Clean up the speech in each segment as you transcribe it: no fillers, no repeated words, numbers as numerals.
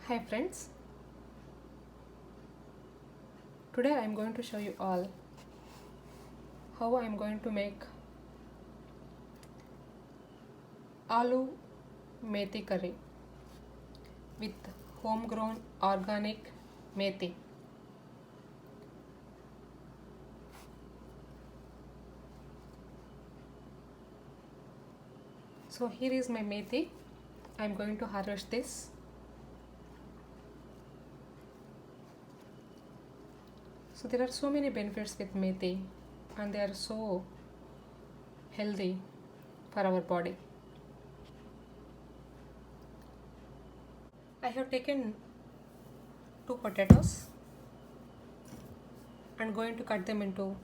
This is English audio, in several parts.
Hi friends, today I am going to show you all how I am going to make aloo methi curry with homegrown organic methi. So here is my methi. I am going to harvest this. So there are so many benefits with methi and they are so healthy for our body. I have taken 2 potatoes and going to cut them into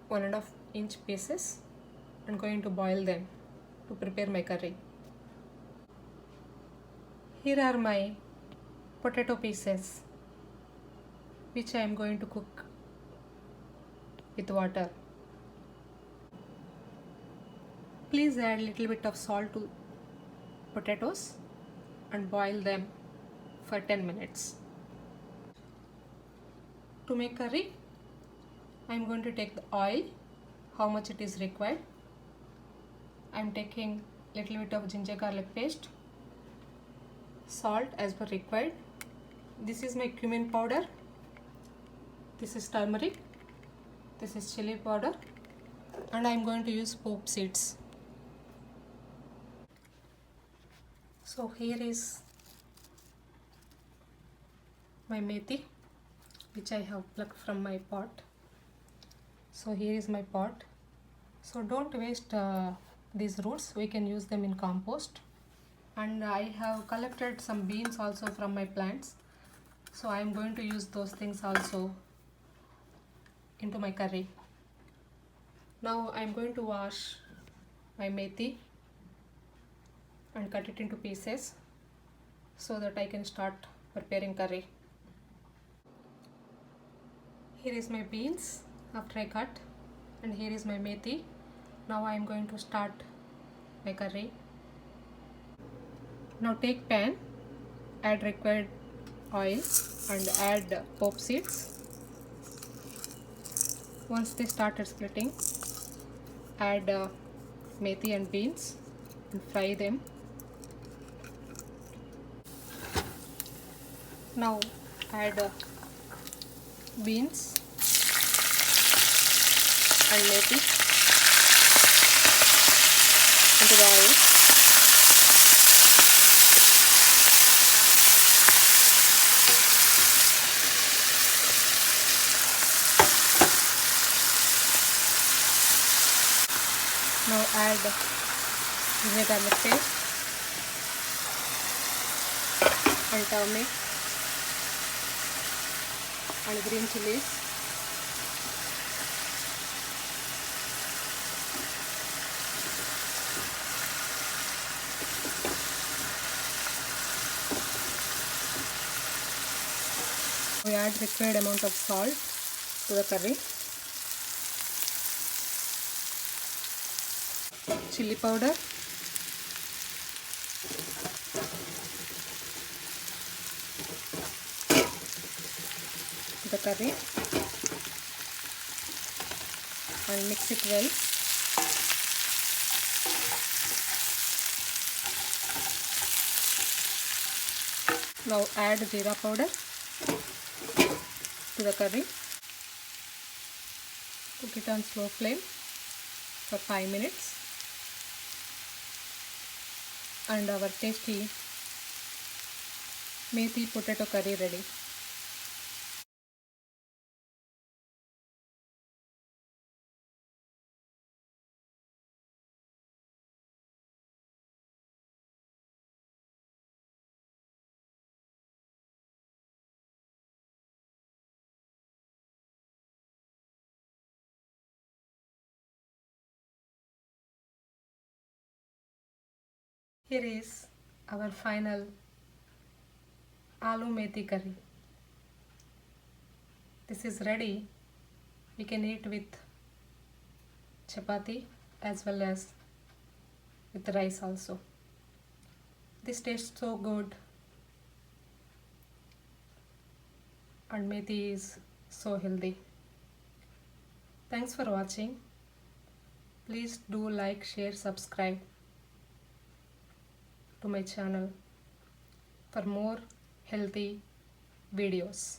1.5 inch pieces and going to boil them to prepare my curry. Here are my potato pieces which I am going to cook with water. Please add little bit of salt to potatoes and boil them for 10 minutes. To make curry, I am going to take the oil, how much it is required. I am taking little bit of ginger garlic paste, salt as per required. This is my cumin powder, this is turmeric, this is chili powder, and I am going to use pope seeds. So here is my methi which I have plucked from my pot. So here is my pot. So don't waste these roots, we can use them in compost. And I have collected some beans also from my plants, so I am going to use those things also into my curry. Now I am going to wash my methi and cut it into pieces so that I can start preparing curry. Here is my beans after I cut, and here is my methi. Now I am going to start my curry. Now take pan, add required oil and add pope seeds. Once they started splitting, add methi and beans and fry them. Now add beans and methi into the oil. Now add ginger garlic paste and turmeric and green chilies. We add required amount of salt to the curry. Chili powder, the curry, and mix it well. Now add jeera powder to the curry. Cook it on slow flame for 5 minutes. And our tasty methi potato curry ready. Here is our final aloo methi curry. This is ready. We can eat with chapati as well as with rice also. This tastes so good, and methi is so healthy. Thanks for watching. Please do like, share, subscribe to my channel for more healthy videos.